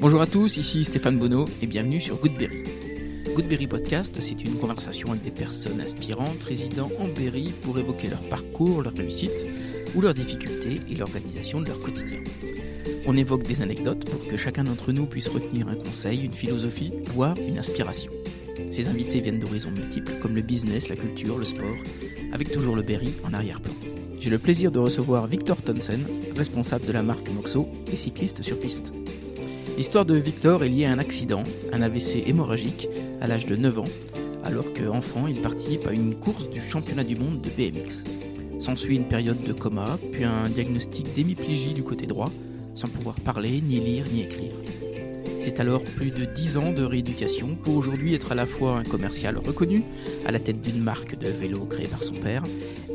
Bonjour à tous, ici Stéphane Bonneau et bienvenue sur Goodberry. Goodberry Podcast, c'est une conversation avec des personnes inspirantes résidant en Berry pour évoquer leur parcours, leur réussite ou leurs difficultés et l'organisation de leur quotidien. On évoque des anecdotes pour que chacun d'entre nous puisse retenir un conseil, une philosophie, voire une inspiration. Ces invités viennent d'horizons multiples comme le business, la culture, le sport, avec toujours le Berry en arrière-plan. J'ai le plaisir de recevoir Victor Tonnesen, responsable de la marque Moxo et cycliste sur piste. L'histoire de Victor est liée à un accident, un AVC hémorragique, à l'âge de 9 ans, alors qu'enfant, il participe à une course du championnat du monde de BMX. S'ensuit une période de coma, puis un diagnostic d'hémiplégie du côté droit, sans pouvoir parler, ni lire, ni écrire. C'est alors plus de 10 ans de rééducation pour aujourd'hui être à la fois un commercial reconnu, à la tête d'une marque de vélo créée par son père,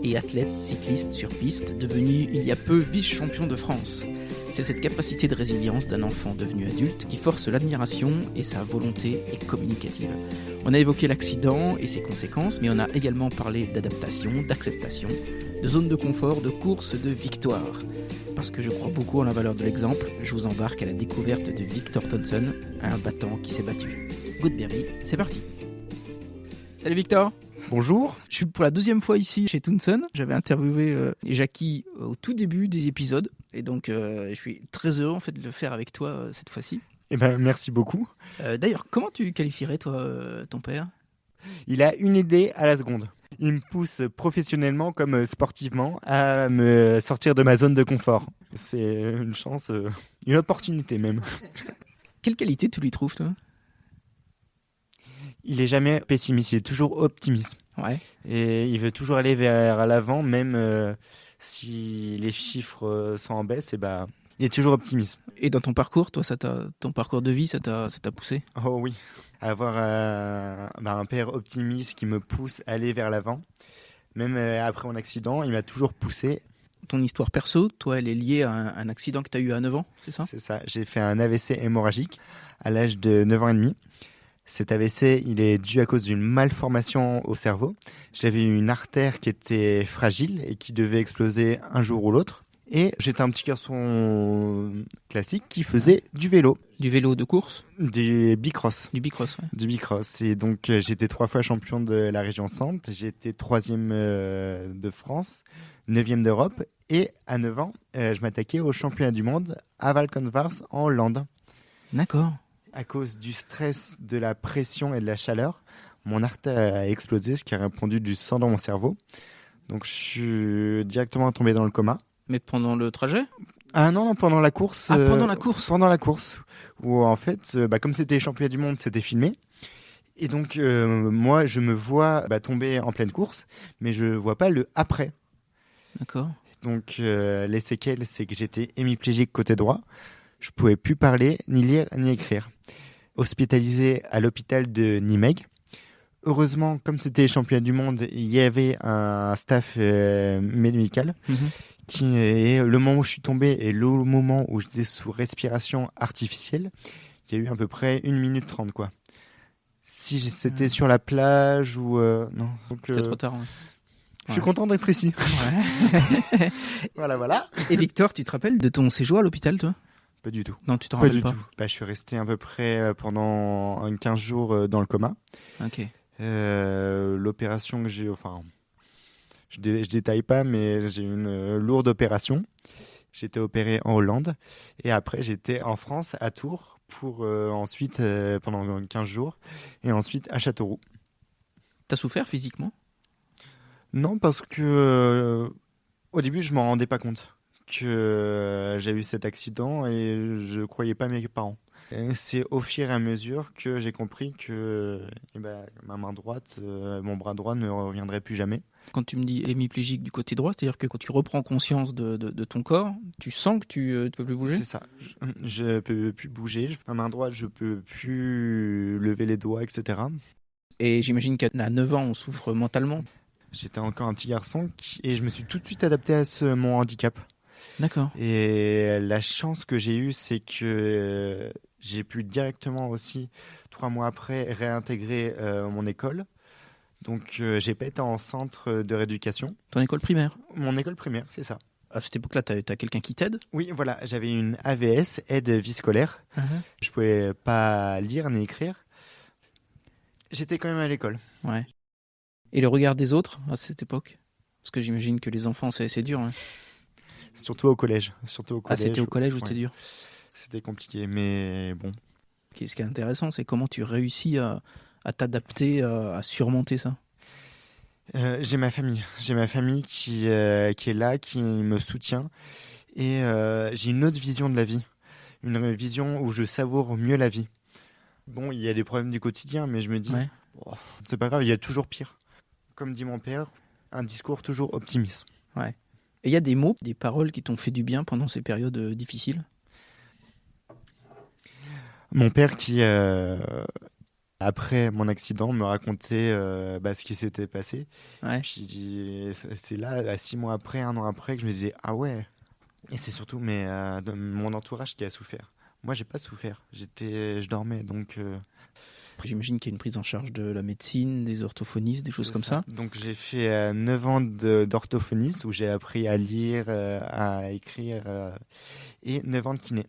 et athlète cycliste sur piste, devenu il y a peu vice-champion de France. C'est cette capacité de résilience d'un enfant devenu adulte qui force l'admiration et sa volonté est communicative. On a évoqué l'accident et ses conséquences, mais on a également parlé d'adaptation, d'acceptation, de zone de confort, de course, de victoire. Parce que je crois beaucoup en la valeur de l'exemple, je vous embarque à la découverte de Victor Tonnesen, un battant qui s'est battu. Goodberry, c'est parti. Salut Victor. Bonjour. Je suis pour la deuxième fois ici chez Tonnesen. J'avais interviewé Jackie au tout début des épisodes. Et donc, je suis très heureux en fait, de le faire avec toi cette fois-ci. Eh ben, merci beaucoup. D'ailleurs, comment tu qualifierais, toi, ton père ? Il a une idée à la seconde. Il me pousse professionnellement comme sportivement à me sortir de ma zone de confort. C'est une chance, une opportunité même. Quelle qualité tu lui trouves, toi ? Il est jamais pessimiste, il est toujours optimiste. Ouais. Et il veut toujours aller vers l'avant, même si les chiffres sont en baisse, il est toujours optimiste. Et dans ton parcours, toi, ton parcours de vie, ça t'a poussé ? Oh oui, avoir un père optimiste qui me pousse à aller vers l'avant. Même après mon accident, il m'a toujours poussé. Ton histoire perso, toi, elle est liée à un accident que tu as eu à 9 ans, c'est ça ? C'est ça, j'ai fait un AVC hémorragique à l'âge de 9 ans et demi. Cet AVC, il est dû à cause d'une malformation au cerveau. J'avais une artère qui était fragile et qui devait exploser un jour ou l'autre. Et j'étais un petit garçon classique qui faisait du vélo. Du vélo de course ? Du bicross. Du bicross, ouais. Du bicross. Et donc, j'étais 3 fois champion de la région Centre. J'étais 3e de France, 9e d'Europe. Et à 9 ans, je m'attaquais au championnat du monde à Valkenvarst en Hollande. D'accord. À cause du stress, de la pression et de la chaleur, mon artère a explosé, ce qui a répandu du sang dans mon cerveau. Donc, je suis directement tombé dans le coma. Mais pendant le trajet ? Ah non, pendant la course. Pendant la course ? Pendant la course. Où en fait, comme c'était les championnats du monde, c'était filmé. Et donc, moi, je me vois tomber en pleine course, mais je ne vois pas le après. D'accord. Donc, les séquelles, c'est que j'étais hémiplégique côté droit. Je ne pouvais plus parler, ni lire, ni écrire. Hospitalisé à l'hôpital de Nimègue. Heureusement, comme c'était les championnats du monde, il y avait un staff médical qui est le moment où je suis tombé et le moment où j'étais sous respiration artificielle. Il y a eu à peu près 1 minute 30, quoi. Si c'était sur la plage ou... non. C'était trop tard, ouais. Je suis content d'être ici. Ouais. Voilà. Et Victor, tu te rappelles de ton séjour à l'hôpital, toi ? Pas du tout. Non, tu t'en rappelles pas ? Pas du tout. Je suis resté à peu près pendant 15 jours dans le coma. Ok. L'opération que j'ai... je détaille pas, mais j'ai eu une lourde opération. J'étais opéré en Hollande. Et après, j'étais en France, à Tours, pour ensuite, pendant 15 jours. Et ensuite, à Châteauroux. T'as souffert physiquement ? Non, parce que au début, je m'en rendais pas compte que j'ai eu cet accident et je croyais pas mes parents. Et c'est au fur et à mesure que j'ai compris que ma main droite, mon bras droit ne reviendrait plus jamais. Quand tu me dis hémiplégique du côté droit, c'est-à-dire que quand tu reprends conscience de ton corps, tu sens que tu ne peux plus bouger ? C'est ça. Je peux plus bouger. Ma main droite, je peux plus lever les doigts, etc. Et j'imagine qu'à 9 ans, on souffre mentalement. J'étais encore un petit garçon et je me suis tout de suite adapté à mon handicap. D'accord. Et la chance que j'ai eue, c'est que j'ai pu directement aussi, 3 mois après, réintégrer mon école. Donc, j'ai pas été en centre de rééducation. Ton école primaire ? Mon école primaire, c'est ça. À cette époque-là, tu as quelqu'un qui t'aide? Oui, voilà, j'avais une AVS, aide vie scolaire. Je pouvais pas lire ni écrire. J'étais quand même à l'école. Ouais. Et le regard des autres à cette époque? Parce que j'imagine que les enfants, c'est dur. Hein. Surtout au collège. Ah, c'était au collège où c'était dur? C'était compliqué, mais bon. Ce qui est intéressant, c'est comment tu réussis à t'adapter, à surmonter ça. J'ai ma famille qui est là, qui me soutient, et j'ai une autre vision de la vie, une vision où je savoure mieux la vie. Bon, il y a des problèmes du quotidien, mais je me dis, c'est pas grave, il y a toujours pire. Comme dit mon père, un discours toujours optimiste. Ouais. Et il y a des mots, des paroles qui t'ont fait du bien pendant ces périodes difficiles? Mon père qui, après mon accident, me racontait ce qui s'était passé. Ouais. Puis c'est là, 6 mois après, 1 an après, que je me disais, ah ouais. Et c'est surtout mon entourage qui a souffert. Moi, j'ai pas souffert. Je dormais, donc... J'imagine qu'il y a une prise en charge de la médecine, des orthophonistes, des choses comme ça. Donc j'ai fait 9 ans d'orthophonisme où j'ai appris à lire, à écrire et 9 ans de kiné.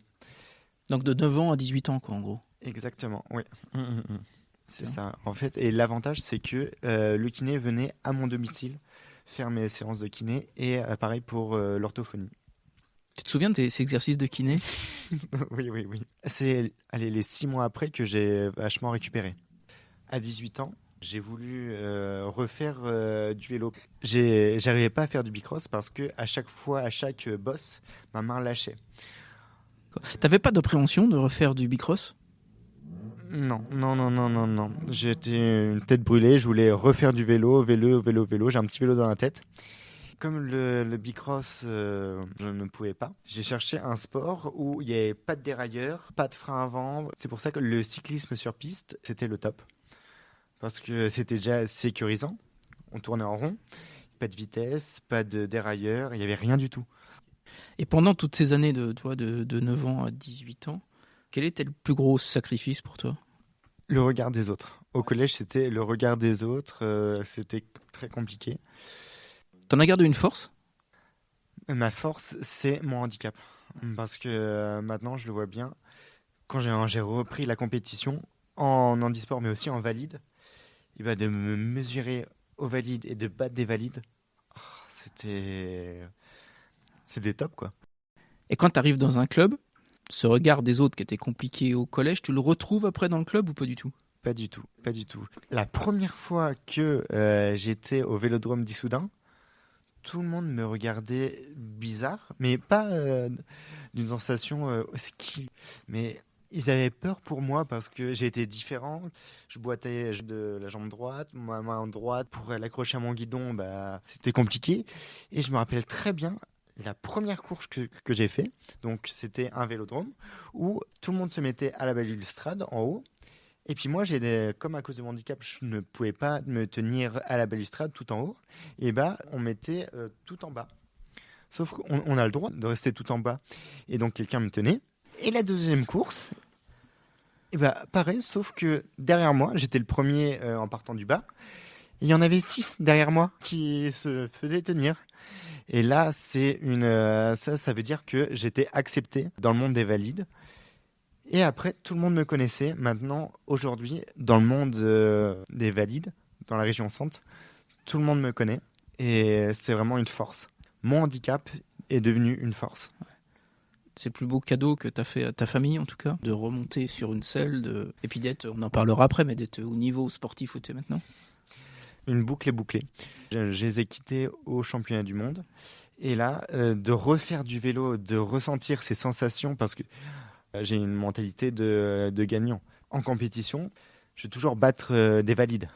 Donc de 9 ans à 18 ans, quoi, en gros. Exactement, oui. C'est ça. En fait, et l'avantage, c'est que le kiné venait à mon domicile faire mes séances de kiné et pareil pour l'orthophonie. Tu te souviens de ces exercices de kiné? Oui. C'est les 6 mois après que j'ai vachement récupéré. À 18 ans, j'ai voulu refaire du vélo. J'arrivais pas à faire du bicross parce que à chaque bosse, ma main lâchait. T'avais pas d'appréhension de refaire du bicross? Non. J'étais une tête brûlée, je voulais refaire du vélo. J'ai un petit vélo dans la tête. Comme le bicross, je ne pouvais pas. J'ai cherché un sport où il n'y avait pas de dérailleur, pas de frein avant. C'est pour ça que le cyclisme sur piste, c'était le top. Parce que c'était déjà sécurisant. On tournait en rond. Pas de vitesse, pas de dérailleur, il n'y avait rien du tout. Et pendant toutes ces années de 9 ans à 18 ans, quel était le plus gros sacrifice pour toi? Le regard des autres. Au collège, c'était le regard des autres. C'était très compliqué. T'en as gardé une force? Ma force, c'est mon handicap. Parce que maintenant, je le vois bien. Quand j'ai repris la compétition en handisport, mais aussi en valide, de me mesurer aux valides et de battre des valides, c'était top, quoi. Et quand tu arrives dans un club, ce regard des autres qui était compliqué au collège, tu le retrouves après dans le club ou pas du tout? Pas du tout. La première fois que j'étais au Vélodrome d'Issoudun, tout le monde me regardait bizarre, mais pas d'une sensation c'est qui. Mais ils avaient peur pour moi parce que j'étais différent. Je boitais de la jambe droite, ma main droite pour l'accrocher à mon guidon, c'était compliqué. Et je me rappelle très bien la première course que j'ai fait. Donc c'était un vélodrome où tout le monde se mettait à la balustrade en haut. Et puis moi, comme à cause de mon handicap, je ne pouvais pas me tenir à la balustrade tout en haut. Et on mettait tout en bas. Sauf qu'on a le droit de rester tout en bas. Et donc quelqu'un me tenait. Et la deuxième course, pareil, sauf que derrière moi, j'étais le premier en partant du bas. Et il y en avait 6 derrière moi qui se faisaient tenir. Et là, ça veut dire que j'étais accepté dans le monde des valides. Et après, tout le monde me connaissait. Maintenant, aujourd'hui, dans le monde des valides, dans la région centre, tout le monde me connaît. Et c'est vraiment une force. Mon handicap est devenu une force. C'est le plus beau cadeau que tu as fait à ta famille, en tout cas, de remonter sur une selle, et puis d'être, on en parlera après, mais d'être au niveau sportif où tu es maintenant. Une boucle est bouclée. Je les ai quittés au championnat du monde. Et là, de refaire du vélo, de ressentir ces sensations, parce que j'ai une mentalité de gagnant. En compétition, je vais toujours battre des valides.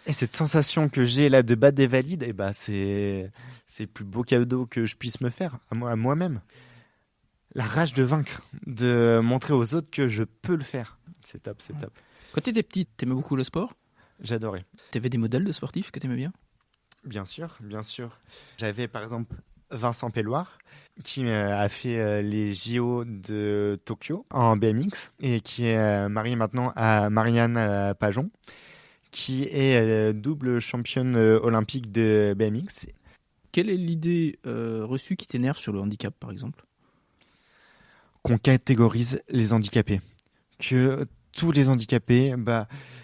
Et cette sensation que j'ai là de battre des valides, c'est le plus beau cadeau que je puisse me faire, à moi-même. La rage de vaincre, de montrer aux autres que je peux le faire. C'est top. Quand tu étais petite, tu aimais beaucoup le sport? J'adorais. Tu avais des modèles de sportifs que tu aimais bien? Bien sûr. J'avais par exemple Vincent Pelloir, qui a fait les JO de Tokyo en BMX et qui est marié maintenant à Marianne Pajon, qui est double championne olympique de BMX. quelle est l'idée reçue qui t'énerve sur le handicap, par exemple ? Qu'on catégorise les handicapés. Que tous les handicapés,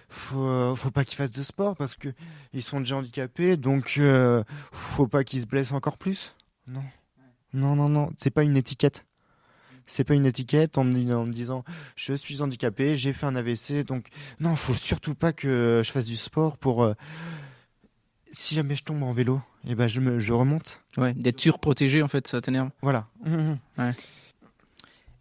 faut pas qu'ils fassent de sport parce que ils sont déjà handicapés, donc faut pas qu'ils se blessent encore plus. Non. Non, c'est pas une étiquette. C'est pas une étiquette en me disant je suis handicapé, j'ai fait un AVC, donc non, faut surtout pas que je fasse du sport pour si jamais je tombe en vélo, je remonte. Ouais, d'être surprotégé, en fait, ça t'énerve. Voilà. Ouais.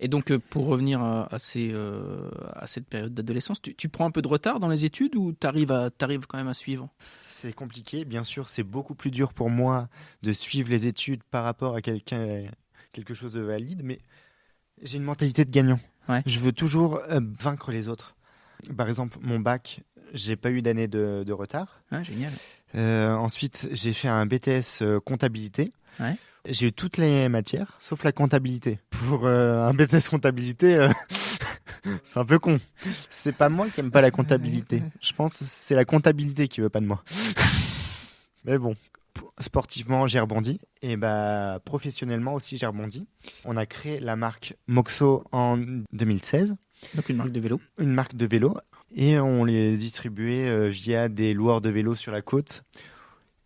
Et donc, pour revenir à cette période d'adolescence, tu prends un peu de retard dans les études ou t'arrives quand même à suivre ? C'est compliqué, bien sûr, c'est beaucoup plus dur pour moi de suivre les études par rapport à quelque chose de valide, mais j'ai une mentalité de gagnant. Ouais. Je veux toujours vaincre les autres. Par exemple, mon bac, j'ai pas eu d'année de retard. Ah, génial. Ensuite, j'ai fait un BTS comptabilité. Ouais. J'ai eu toutes les matières, sauf la comptabilité. Pour un BTS comptabilité, c'est un peu con. C'est pas moi qui aime pas la comptabilité. Je pense que c'est la comptabilité qui veut pas de moi. Mais bon, sportivement, j'ai rebondi. Et professionnellement aussi, j'ai rebondi. On a créé la marque Moxo en 2016. Donc une marque de vélo. Une marque de vélo. Et on les distribuait via des loueurs de vélos sur la côte.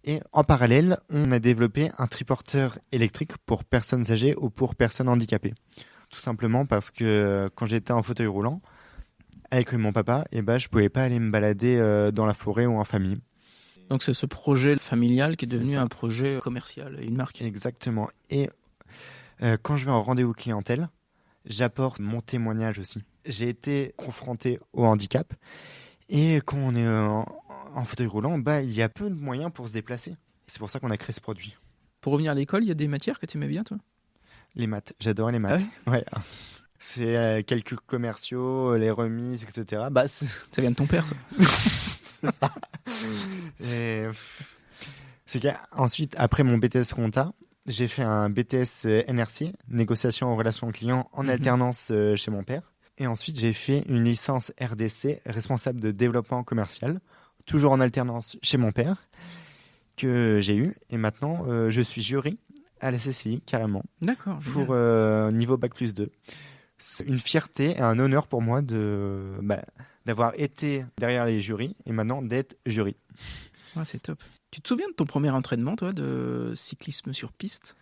Et en parallèle, on a développé un triporteur électrique pour personnes âgées ou pour personnes handicapées. Tout simplement parce que quand j'étais en fauteuil roulant, avec mon papa, je pouvais pas aller me balader dans la forêt ou en famille. Donc c'est ce projet familial qui est devenu ça. Un projet commercial, une marque. Exactement. Et quand je vais en rendez-vous clientèle, j'apporte mon témoignage aussi. J'ai été confronté au handicap. Et quand on est en fauteuil roulant, il y a peu de moyens pour se déplacer. C'est pour ça qu'on a créé ce produit. Pour revenir à l'école, il y a des matières que tu aimais bien, toi ? Les maths, j'adore les maths. Ah ouais. C'est calculs commerciaux, les remises, etc. Ça vient de ton père, ça. C'est ça. Et c'est qu'ensuite, après mon BTS compta, j'ai fait un BTS NRC, négociation en relation client, en alternance chez mon père. Et ensuite, j'ai fait une licence RDC, responsable de développement commercial, toujours en alternance chez mon père, que j'ai eu. Et maintenant, je suis jury à la CCI, carrément. D'accord. Pour niveau Bac+2. C'est une fierté et un honneur pour moi d'avoir été derrière les jurys et maintenant d'être jury. Ouais, c'est top. Tu te souviens de ton premier entraînement, toi, de cyclisme sur piste ?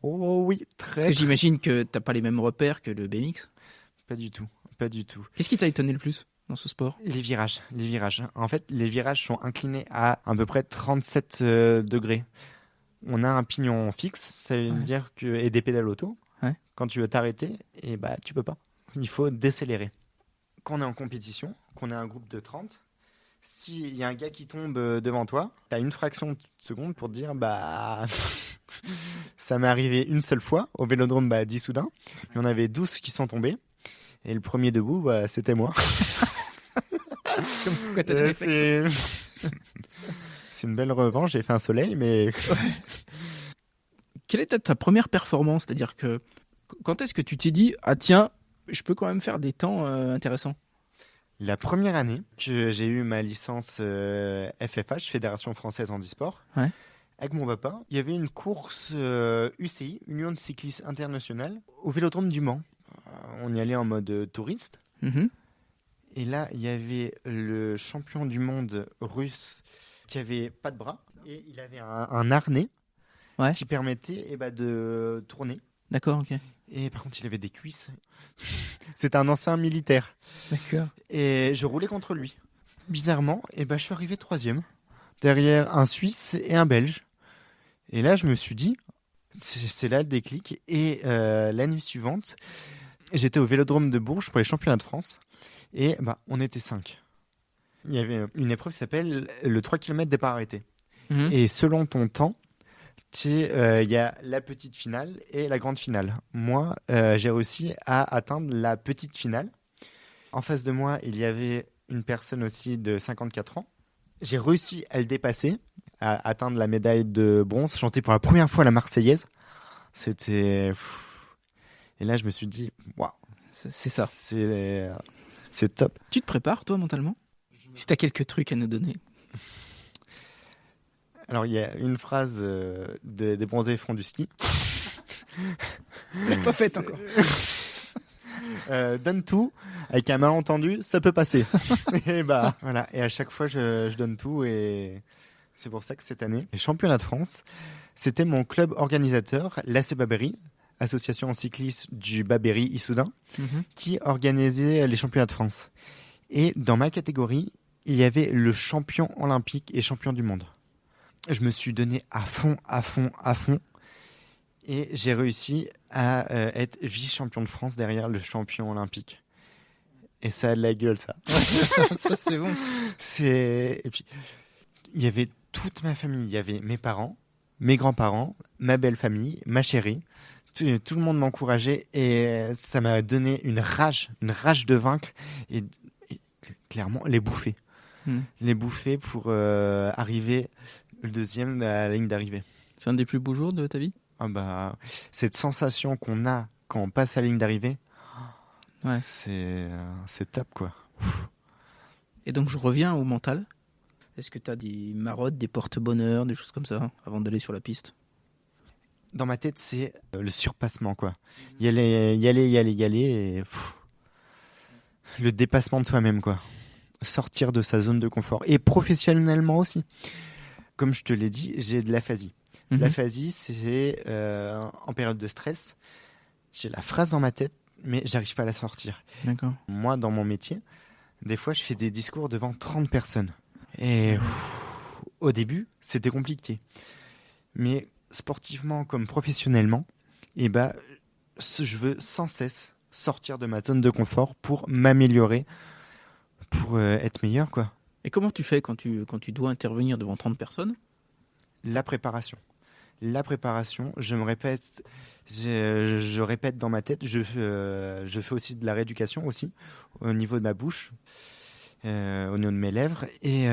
Oh oui, très. Parce que j'imagine que t'as pas les mêmes repères que le BMX. Pas du tout. Qu'est-ce qui t'a étonné le plus dans ce sport ? Les virages. En fait, les virages sont inclinés à peu près 37 degrés. On a un pignon fixe, ça veut dire et des pédales auto. Ouais. Quand tu veux t'arrêter, tu peux pas. Il faut décélérer. Quand on est en compétition, qu'on est un groupe de 30, s'il y a un gars qui tombe devant toi, tu as une fraction de seconde pour te dire ça m'est arrivé une seule fois au Vélodrome d'Issoudun. Il y en avait 12 qui sont tombés. Et le premier debout, c'était moi. C'est une belle revanche. J'ai fait un soleil, mais... Quelle est ta première performance ? C'est-à-dire que quand est-ce que tu t'es dit « Ah tiens, je peux quand même faire des temps intéressants ». La première année que j'ai eu ma licence FFH, Fédération Française Handisport, avec mon papa, il y avait une course UCI, Union de cyclistes internationale, au Vélodrome du Mans. On y allait en mode touriste. Et là, il y avait le champion du monde russe qui avait pas de bras et il avait un harnais qui permettait de tourner. D'accord, ok. Et par contre, il avait des cuisses. C'était un ancien militaire. D'accord. Et je roulais contre lui. Bizarrement, je suis arrivé 3e, derrière un Suisse et un Belge. Et là, je me suis dit, c'est là le déclic. Et l'année suivante, j'étais au Vélodrome de Bourges pour les championnats de France. Et on était 5. Il y avait une épreuve qui s'appelle le 3 km départ arrêté. Et selon ton temps, il y a la petite finale et la grande finale. Moi, j'ai réussi à atteindre la petite finale. En face de moi, il y avait une personne aussi de 54 ans. J'ai réussi à le dépasser, à atteindre la médaille de bronze, chanter pour la première fois la Marseillaise. C'était... Et là, je me suis dit, waouh, c'est ça. C'est top. Tu te prépares, toi, mentalement ? Si tu as quelques trucs à nous donner. Alors, il y a une phrase des bronzés font du ski. Pas faite encore. Donne tout, avec un malentendu, ça peut passer. Et bah voilà. Et à chaque fois, je donne tout, et c'est pour ça que cette année, les championnats de France, c'était mon club organisateur, l'AC Babéry, association cycliste du Babéry Issoudun, qui organisait les championnats de France. Et dans ma catégorie, il y avait le champion olympique et champion du monde. Je me suis donné à fond. Et j'ai réussi à être vice-champion de France derrière le champion olympique. Et ça a de la gueule, ça. Ça, c'est bon. Et puis, il y avait toute ma famille. Il y avait mes parents, mes grands-parents, ma belle famille, ma chérie. Tout le monde m'encourageait, et ça m'a donné une rage de vaincre, et clairement les bouffer. Les bouffer pour arriver le deuxième à la ligne d'arrivée. C'est un des plus beaux jours de ta vie ? Ah bah, cette sensation qu'on a quand on passe la ligne d'arrivée, ouais. C'est top, quoi. Et donc je reviens au mental. Est-ce que tu as des marottes, des porte-bonheur, des choses comme ça avant d'aller sur la piste ? Dans ma tête, c'est le surpassement, quoi. Y aller, et le dépassement de soi-même, quoi. Sortir de sa zone de confort. Et professionnellement aussi. Comme je te l'ai dit, j'ai de l'aphasie. L'aphasie, c'est en période de stress, j'ai la phrase dans ma tête, mais j'arrive pas à la sortir. D'accord. Moi, dans mon métier, des fois, je fais des discours devant 30 personnes. Et au début, c'était compliqué. Mais sportivement comme professionnellement, je veux sans cesse sortir de ma zone de confort pour m'améliorer, pour être meilleur, quoi. Et comment tu fais quand tu dois intervenir devant 30 personnes ? La préparation, je me répète, je répète dans ma tête, je fais aussi de la rééducation aussi, au niveau de ma bouche, au niveau de mes lèvres, et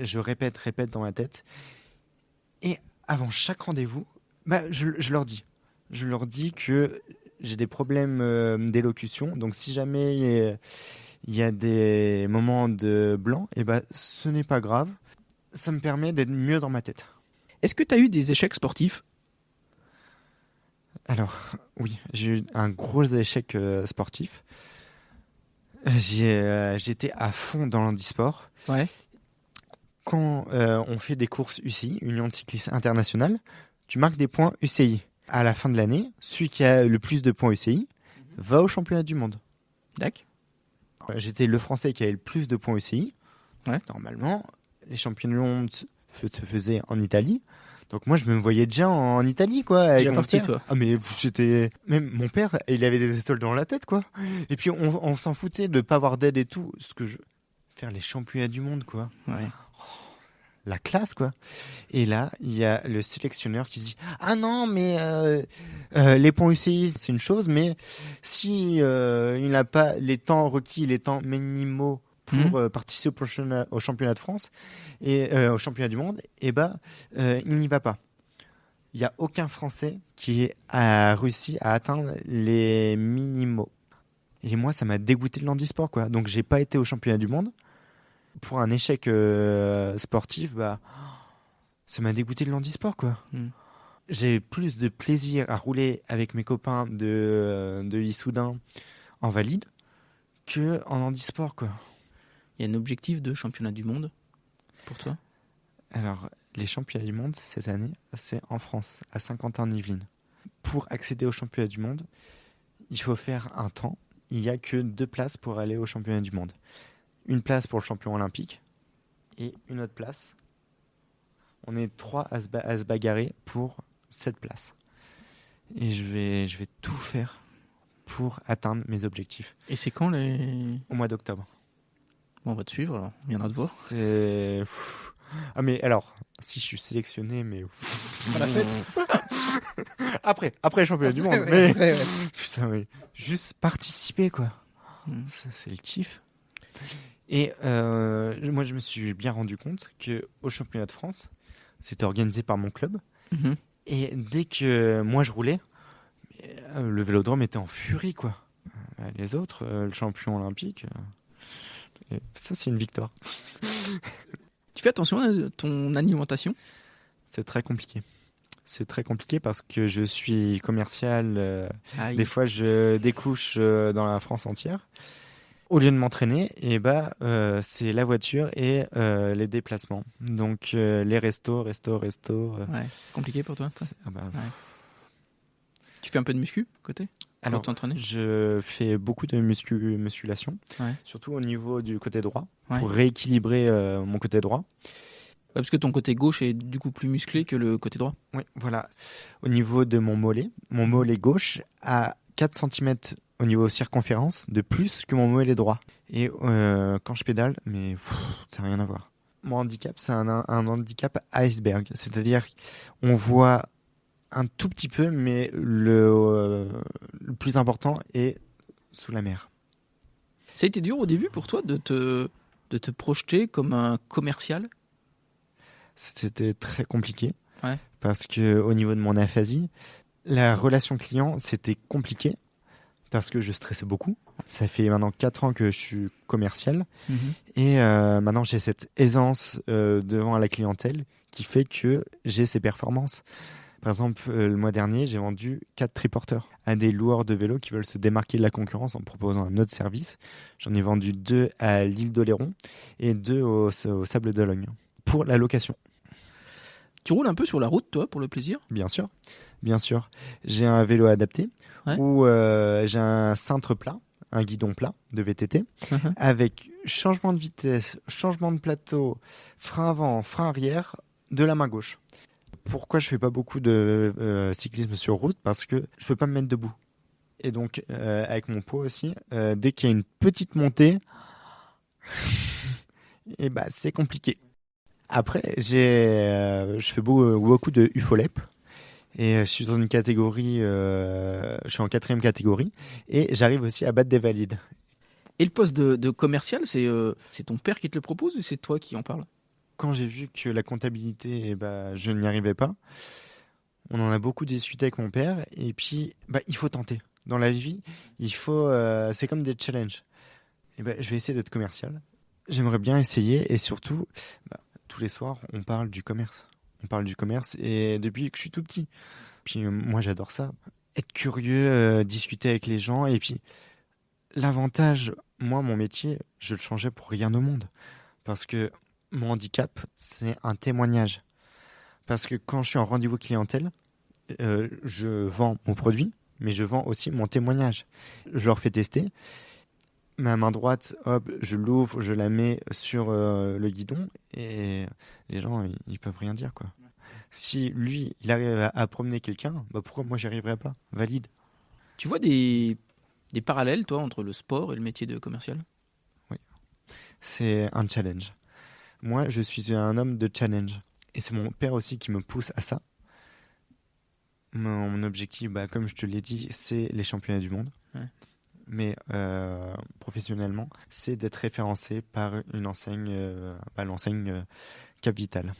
je répète dans ma tête. Et avant chaque rendez-vous, je leur dis que j'ai des problèmes d'élocution, donc si jamais il y a des moments de blanc, ce n'est pas grave, ça me permet d'être mieux dans ma tête. Est-ce que tu as eu des échecs sportifs ? Alors, oui, j'ai eu un gros échec sportif. J'étais à fond dans l'handisport. Ouais. Quand on fait des courses UCI, Union de cyclisme internationale, tu marques des points UCI. À la fin de l'année, celui qui a le plus de points UCI va au championnat du monde. D'accord. J'étais le Français qui avait le plus de points UCI. Ouais. Normalement, les championnats du monde se faisaient en Italie. Donc moi, je me voyais déjà en Italie, quoi. Avec mon père. toi. Ah, mais j'étais... Même mon père, il avait des étoiles dans la tête, quoi. Et puis, on s'en foutait de ne pas avoir d'aide et tout. Faire les championnats du monde, quoi. Ouais. La classe, quoi. Et là, il y a le sélectionneur qui se dit « Ah non, mais les points UCI, c'est une chose, mais si il n'a pas les temps requis, les temps minimaux pour participer au championnat de France et au championnat du monde, il n'y va pas. » Il n'y a aucun Français qui a réussi à atteindre les minimaux. Et moi, ça m'a dégoûté de l'handisport, quoi. Donc, j'ai pas été au championnat du monde. Pour un échec sportif, ça m'a dégoûté de l'handisport, quoi. J'ai plus de plaisir à rouler avec mes copains de Issoudun en valide que en handisport, quoi. Il y a un objectif de championnat du monde pour toi ? Alors, les championnats du monde cette année, c'est en France, à Saint-Quentin-en-Yvelines. Pour accéder au championnat du monde, il faut faire un temps. Il n'y a que 2 places pour aller au championnat du monde. Une place pour le champion olympique et une autre place. On est 3 à se bagarrer pour cette place. Et je vais tout faire pour atteindre mes objectifs. Et c'est quand Au mois d'octobre. Bon, on va te suivre, alors. On viendra te voir. C'est... Ah, mais alors, si je suis sélectionné, mais... À la fête. Après le championnat du monde. Ouais, mais... ouais. Putain, mais... Juste participer, quoi. C'est le kiff. Et moi, je me suis bien rendu compte qu'au championnat de France, c'était organisé par mon club. Et dès que moi, je roulais, le vélodrome était en furie, quoi. Les autres, le champion olympique, ça, c'est une victoire. Tu fais attention à ton alimentation ? C'est très compliqué. C'est très compliqué parce que je suis commercial. Des fois, je découche dans la France entière. Au lieu de m'entraîner, c'est la voiture et les déplacements. Donc, les restos. Ouais, c'est compliqué pour toi, ça ouais. Tu fais un peu de muscu, côté Alors, t'entraîner je fais beaucoup de musculation, surtout au niveau du côté droit, pour rééquilibrer mon côté droit. Ouais, parce que ton côté gauche est du coup plus musclé que le côté droit. Oui, voilà. Au niveau de mon mollet gauche a 4 cm au niveau circonférence de plus que mon mollet droit. Et quand je pédale, ça n'a rien à voir. Mon handicap, c'est un handicap iceberg. C'est-à-dire qu'on voit un tout petit peu, mais le plus important est sous la mer. Ça a été dur au début pour toi de te projeter comme un commercial ? C'était très compliqué parce que au niveau de mon aphasie, la relation client, c'était compliqué parce que je stressais beaucoup. Ça fait maintenant 4 ans que je suis commercial et maintenant j'ai cette aisance devant la clientèle qui fait que j'ai ces performances. Par exemple, le mois dernier, j'ai vendu 4 triporteurs à des loueurs de vélos qui veulent se démarquer de la concurrence en proposant un autre service. J'en ai vendu 2 à l'île d'Oléron et 2 au Sable d'Olonne pour la location. Tu roules un peu sur la route, toi, pour le plaisir ? Bien sûr. J'ai un vélo adapté où j'ai un cintre plat, un guidon plat de VTT avec changement de vitesse, changement de plateau, frein avant, frein arrière de la main gauche. Pourquoi je fais pas beaucoup de cyclisme sur route ? Parce que je peux pas me mettre debout. Et donc, avec mon poids aussi, dès qu'il y a une petite montée, c'est compliqué. Après, je fais beaucoup de UFOLEP. Et je suis dans une catégorie, je suis en 4e catégorie. Et j'arrive aussi à battre des valides. Et le poste de commercial, c'est ton père qui te le propose ou c'est toi qui en parle ? Quand j'ai vu que la comptabilité, je n'y arrivais pas, on en a beaucoup discuté avec mon père. Et puis, il faut tenter. Dans la vie, c'est comme des challenges. Je vais essayer d'être commercial. J'aimerais bien essayer. Et surtout, tous les soirs, on parle du commerce. Et depuis que je suis tout petit. Puis moi, j'adore ça. Être curieux, discuter avec les gens. Et puis, l'avantage, moi, mon métier, je le changeais pour rien au monde. Parce que mon handicap, c'est un témoignage. Parce que quand je suis en rendez-vous clientèle, je vends mon produit, mais je vends aussi mon témoignage. Je leur fais tester. Ma main droite, hop, je l'ouvre, je la mets sur le guidon et les gens, ils peuvent rien dire, quoi. Si lui, il arrive à promener quelqu'un, pourquoi moi, j'y arriverais pas ? Valide. Tu vois des parallèles, toi, entre le sport et le métier de commercial ? Oui. C'est un challenge. Moi, je suis un homme de challenge. Et c'est mon père aussi qui me pousse à ça. Mon objectif, comme je te l'ai dit, c'est les championnats du monde. Mais professionnellement, c'est d'être référencé par une enseigne, l'enseigne Cap Vital.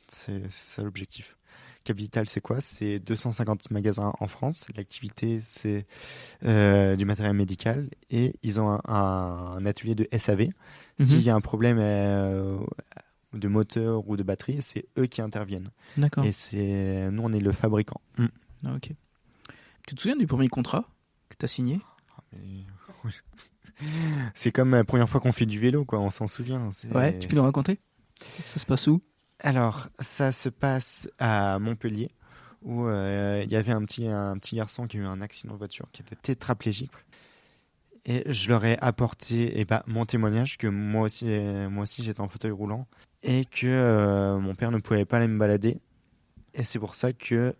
C'est ça l'objectif. Cap Vital, c'est quoi ? C'est 250 magasins en France. L'activité, c'est du matériel médical. Et ils ont un atelier de SAV. S'il y a un problème de moteur ou de batterie, c'est eux qui interviennent. D'accord. Et nous, on est le fabricant. Ah, ok. Tu te souviens du premier contrat que tu as signé ? C'est comme la première fois qu'on fait du vélo, quoi. On s'en souvient. Ouais, tu peux nous raconter ? Ça se passe où ? Alors, ça se passe à Montpellier, où il y avait un petit garçon qui a eu un accident de voiture, qui était tétraplégique. Et je leur ai apporté mon témoignage, que moi aussi j'étais en fauteuil roulant, et que mon père ne pouvait pas aller me balader. Et c'est pour ça que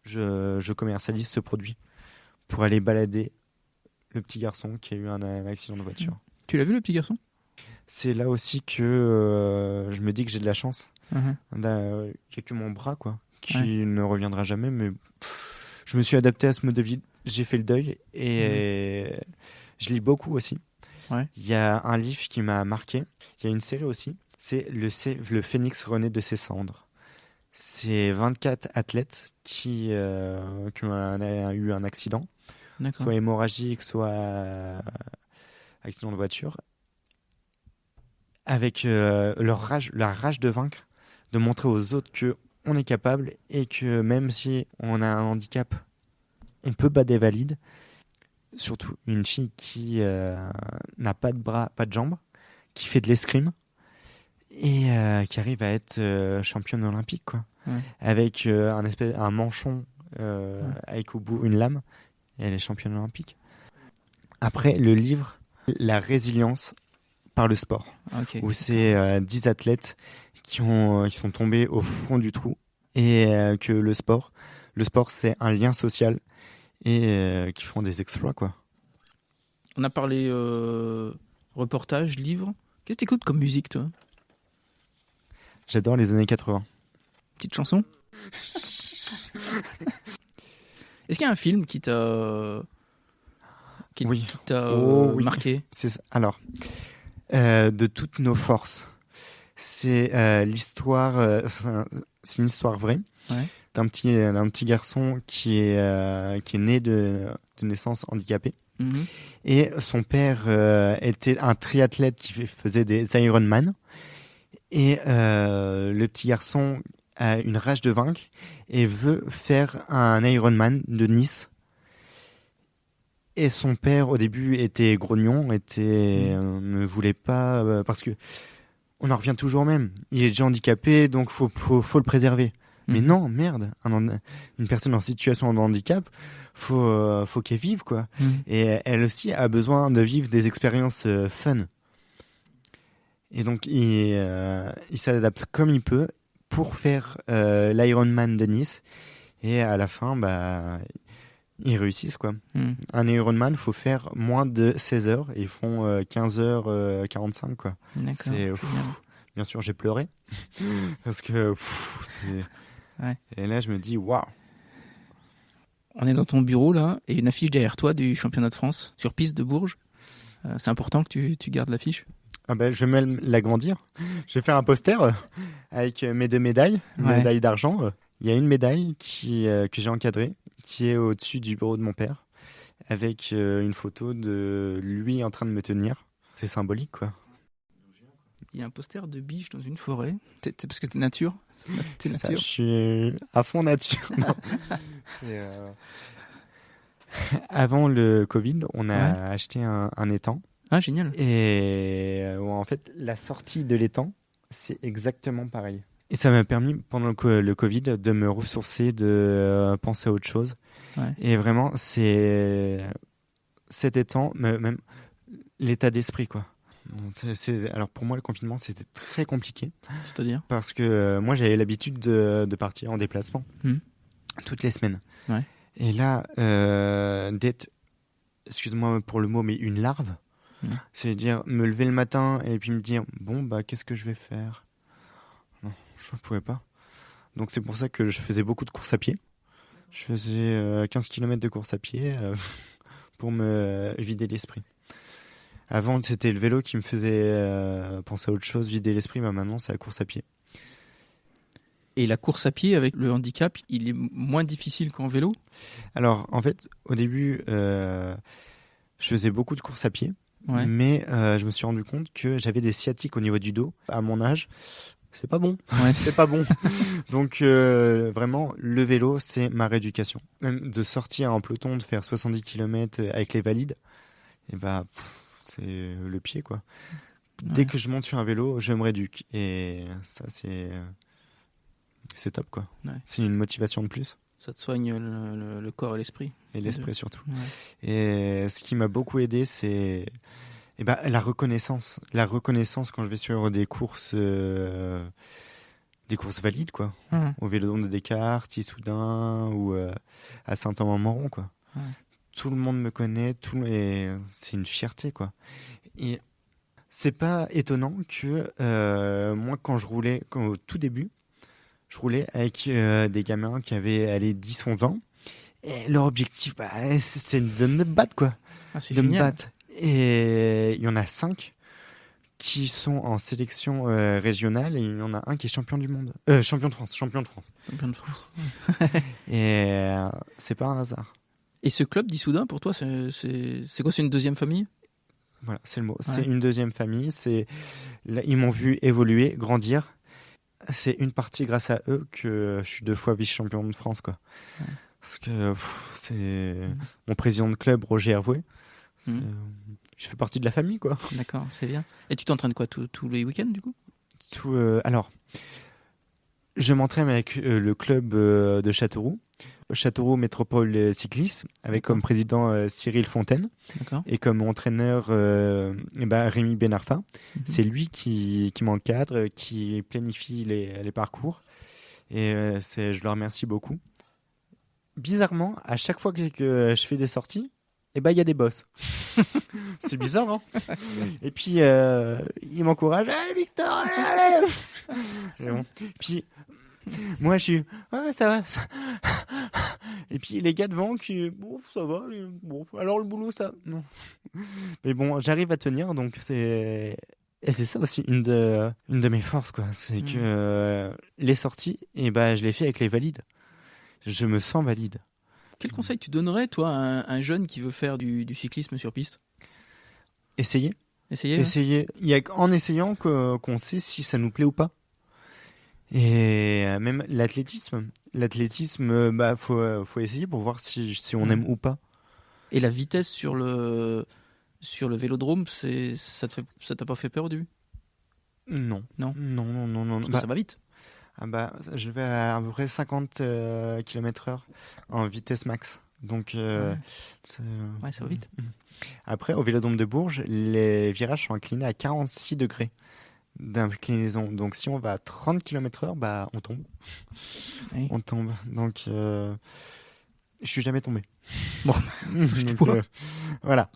je commercialise ce produit, pour aller balader le petit garçon qui a eu un accident de voiture. Tu l'as vu, le petit garçon ? C'est là aussi que je me dis que j'ai de la chance. Il n'y a que mon bras, quoi, qui ne reviendra jamais. Mais je me suis adapté à ce mode de vie. J'ai fait le deuil et je lis beaucoup aussi. Il y a un livre qui m'a marqué. Il y a une série aussi. C'est le Phénix renaît de ses cendres. C'est 24 athlètes qui ont eu un accident. D'accord. Soit hémorragique, soit accident de voiture, avec la rage de vaincre, de montrer aux autres que on est capable et que même si on a un handicap, on peut battre des valides. Surtout une fille qui n'a pas de bras, pas de jambes, qui fait de l'escrime et qui arrive à être championne olympique, quoi. Ouais. Avec un manchon avec au bout une lame, et elle est championne olympique. Après, le livre, La résilience par le sport, Ok. où c'est 10 athlètes qui sont tombés au fond du trou et que le sport, c'est un lien social et qui font des exploits, quoi. On a parlé reportage, livre. Qu'est-ce que t'écoutes comme musique, toi? J'adore les années 80. Petite chanson? Est-ce qu'il y a un film qui t'a Oui. qui t'a Oui. marqué? C'est ça. Alors, de toutes nos forces, c'est l'histoire. C'est une histoire vraie, Ouais. d'un petit garçon qui est né de naissance handicapé. Mhm. Et son père était un triathlète qui faisait des Ironman. Et le petit garçon a une rage de vaincre et veut faire un Ironman de Nice. Et son père, au début, était grognon, ne voulait pas... parce que on en revient toujours au même. Il est déjà handicapé, donc faut le préserver. Mais non, merde, une personne en situation de handicap, faut qu'elle vive, quoi. Et elle aussi a besoin de vivre des expériences fun. Et donc, il s'adapte comme il peut pour faire l'Ironman de Nice. Et à la fin, ils réussissent, quoi. Un Ironman, il faut faire moins de 16 heures. Et ils font 15h45, quoi. D'accord. Bien sûr, j'ai pleuré. Parce que c'est... Ouais. Et là, je me dis, waouh. On est dans ton bureau, là, et une affiche derrière toi du championnat de France sur piste de Bourges. C'est important que tu gardes l'affiche? Ah ben, je vais même l'agrandir. Je vais faire un poster avec mes 2 médailles, Ouais. médaille d'argent. Il y a une médaille que j'ai encadrée, qui est au-dessus du bureau de mon père, avec une photo de lui en train de me tenir. C'est symbolique, quoi. Il y a un poster de biche dans une forêt. Parce que t'es nature? T'es C'est ça, nature? je suis à fond nature. Non. Avant le Covid, on a acheté un étang. Ah, génial. Et en fait, la sortie de l'étang, c'est exactement pareil. Et ça m'a permis, pendant le Covid, de me ressourcer, de penser à autre chose. Ouais. Et vraiment, c'est cet étang, même l'état d'esprit, quoi. Donc, alors pour moi, le confinement, c'était très compliqué. C'est-à-dire? Parce que moi, j'avais l'habitude de partir en déplacement toutes les semaines. Ouais. Et là, d'être, excuse-moi pour le mot, mais une larve, c'est-à-dire me lever le matin et puis me dire, bon, qu'est-ce que je vais faire? Non, je ne pouvais pas. Donc c'est pour ça que je faisais beaucoup de courses à pied. Je faisais 15 km de course à pied pour me vider l'esprit. Avant, c'était le vélo qui me faisait penser à autre chose, vider l'esprit, mais maintenant, c'est la course à pied. Et la course à pied avec le handicap, il est moins difficile qu'en vélo? Alors, en fait, au début, je faisais beaucoup de courses à pied, mais je me suis rendu compte que j'avais des sciatiques au niveau du dos. À mon âge, c'est pas bon. C'est pas bon. Donc, vraiment, le vélo, c'est ma rééducation. Même de sortir en peloton, de faire 70 km avec les valides, et c'est le pied, quoi. Dès que je monte sur un vélo, je me rééduque. Et ça, c'est top, quoi. Ouais. C'est une motivation de plus. Ça te soigne le corps et l'esprit. Et l'esprit surtout. Ouais. Et ce qui m'a beaucoup aidé, c'est la reconnaissance. La reconnaissance quand je vais sur des courses valides, quoi. Au Vélodrome de Descartes, Issoudun ou à Saint-Amand-Moron, quoi. Tout le monde me connaît, et c'est une fierté, quoi. Et c'est pas étonnant que moi, quand je roulais, au tout début, je roulais avec des gamins qui avaient 10-11 ans. Et leur objectif, c'est de me battre, quoi. C'est de génial. Me battre. Et il y en a 5 qui sont en sélection régionale et il y en a un qui est champion du monde. Champion de France. Champion de France. Et c'est pas un hasard. Et ce club d'Issoudun, pour toi, c'est quoi? C'est une deuxième famille? Voilà, c'est le mot. Ouais. C'est une deuxième famille. Là, ils m'ont vu évoluer, grandir. c'est une partie grâce à eux que je suis 2 fois vice-champion de France, quoi. Ouais. Parce que c'est mon président de club, Roger Hervouet. Je fais partie de la famille, quoi. D'accord, c'est bien. Et tu t'entraînes quoi tous les week-ends, du coup? Alors, je m'entraîne avec le club de Châteauroux, Châteauroux Métropole Cycliste, avec D'accord. comme président Cyril Fontaine D'accord. et comme entraîneur Rémi Benarfa. C'est lui qui m'encadre, qui planifie les parcours. Et je le remercie beaucoup. Bizarrement, à chaque fois que je fais des sorties, il y a des bosses. C'est bizarre, hein. Et puis, il m'encourage. Allez, Victor, allez. Et bon. Puis, moi, je suis... Ouais, ça va. Et puis, les gars devant, bon, ça va. Bon, alors, le boulot, ça... Non. Mais bon, j'arrive à tenir, donc c'est... Et c'est ça aussi une de mes forces, quoi. C'est que les sorties, je les fais avec les valides. Je me sens valide. Quel conseil tu donnerais, toi, à un jeune qui veut faire du cyclisme sur piste? Essayer. Essayer. Essayer. Il y a qu'en essayant qu'on sait si ça nous plaît ou pas. Et même l'athlétisme. L'athlétisme, faut essayer pour voir si on aime ou pas. Et la vitesse sur le vélodrome, ça t'a pas fait peur au début? Non. Non. Non. Parce que ça va vite. Je vais à peu près 50 km/h en vitesse max. Donc, Ouais, ça va vite. Après, au Vélodrome de Bourges, les virages sont inclinés à 46 degrés d'inclinaison. Donc, si on va à 30 km/h, on tombe. Oui. On tombe. Donc, je suis jamais tombé. Bon, Donc, voilà.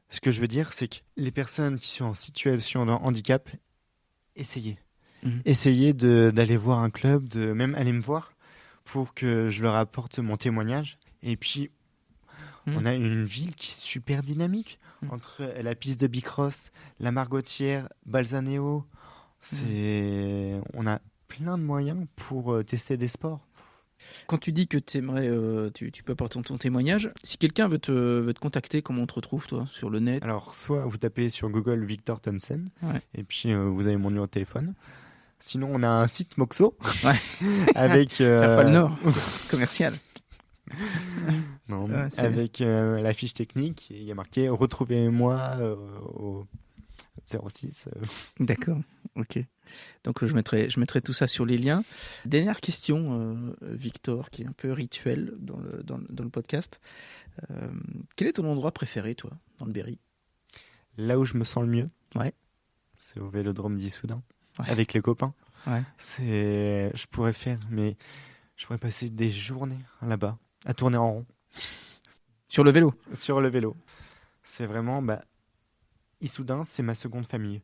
Ce que je veux dire, c'est que les personnes qui sont en situation de handicap, essayez. Essayez d'aller voir un club, de même aller me voir pour que je leur apporte mon témoignage. Et puis, on a une ville qui est super dynamique. Entre la piste de bicross, la Margotière, Balzaneo, on a plein de moyens pour tester des sports. Quand tu dis que t'aimerais, tu peux apporter ton témoignage, si quelqu'un veut te contacter, comment on te retrouve, toi, sur le net? Alors, soit vous tapez sur Google Victor Tonnesen, Ouais. et puis vous avez mon numéro de téléphone. Sinon, on a un site Moxo, Ouais. avec... Pas le Nord, commercial. Non, Ouais, avec la fiche technique, il y a marqué « Retrouvez-moi au 06 ». D'accord, ok. Donc je mettrai tout ça sur les liens. Dernière question, Victor, qui est un peu rituelle dans le podcast. Quel est ton endroit préféré, toi, dans le Berry? Là où je me sens le mieux, Ouais. c'est au Vélodrome d'Issoudun, Ouais. avec les copains. Ouais. Je pourrais passer des journées là-bas, à tourner en rond. Sur le vélo? Sur le vélo. C'est vraiment... Issoudun, c'est ma seconde famille.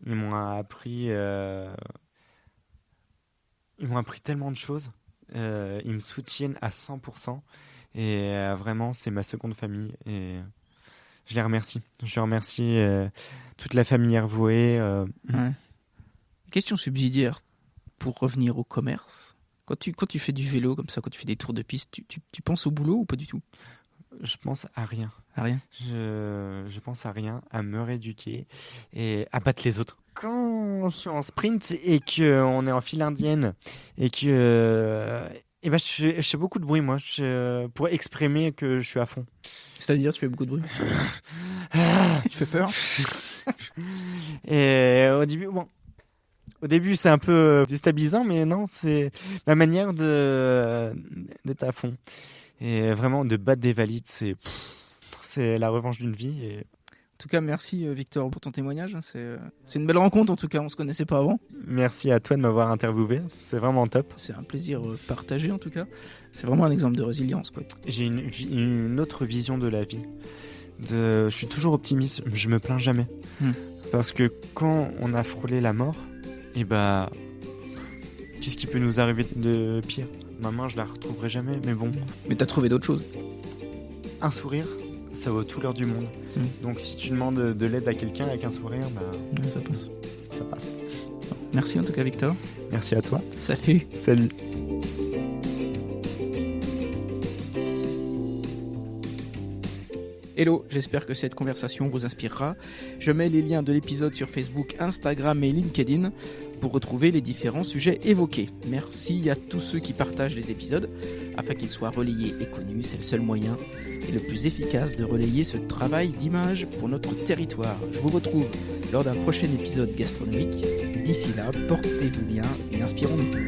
Ils m'ont appris tellement de choses. Ils me soutiennent à 100%. Et vraiment, c'est ma seconde famille. Et je les remercie. Je remercie toute la famille Hervouet. Ouais. Question subsidiaire, pour revenir au commerce. Quand tu fais du vélo comme ça, quand tu fais des tours de piste, tu penses au boulot ou pas du tout? Je pense à rien. À rien. Je pense à rien, à me rééduquer et à battre les autres. Quand je suis en sprint et qu'on est en file indienne et que je fais beaucoup de bruit, moi, pour exprimer que je suis à fond. C'est-à-dire, tu fais beaucoup de bruit? Tu fais peur? Et au début, c'est un peu déstabilisant, mais non, c'est ma manière d'être à fond. Et vraiment, de battre des valides, c'est la revanche d'une vie. Et... En tout cas, merci Victor pour ton témoignage. C'est une belle rencontre, en tout cas, on ne se connaissait pas avant. Merci à toi de m'avoir interviewé, c'est vraiment top. C'est un plaisir partagé, en tout cas. C'est vraiment un exemple de résilience, quoi. J'ai une autre vision de la vie. Je suis toujours optimiste, je me plains jamais. Parce que quand on a frôlé la mort, qu'est-ce qui peut nous arriver de pire? Ma main, je la retrouverai jamais, mais bon. Mais t'as trouvé d'autres choses? Un sourire, ça vaut tout l'heure du monde. Donc si tu demandes de l'aide à quelqu'un avec un sourire, ça passe. Ça passe. Merci en tout cas, Victor. Merci à toi. Salut. Salut. Hello, j'espère que cette conversation vous inspirera. Je mets les liens de l'épisode sur Facebook, Instagram et LinkedIn. pour retrouver les différents sujets évoqués. Merci à tous ceux qui partagent les épisodes afin qu'ils soient relayés et connus. C'est le seul moyen et le plus efficace de relayer ce travail d'image pour notre territoire. Je vous retrouve lors d'un prochain épisode gastronomique. D'ici là, portez-vous bien et inspirons-nous.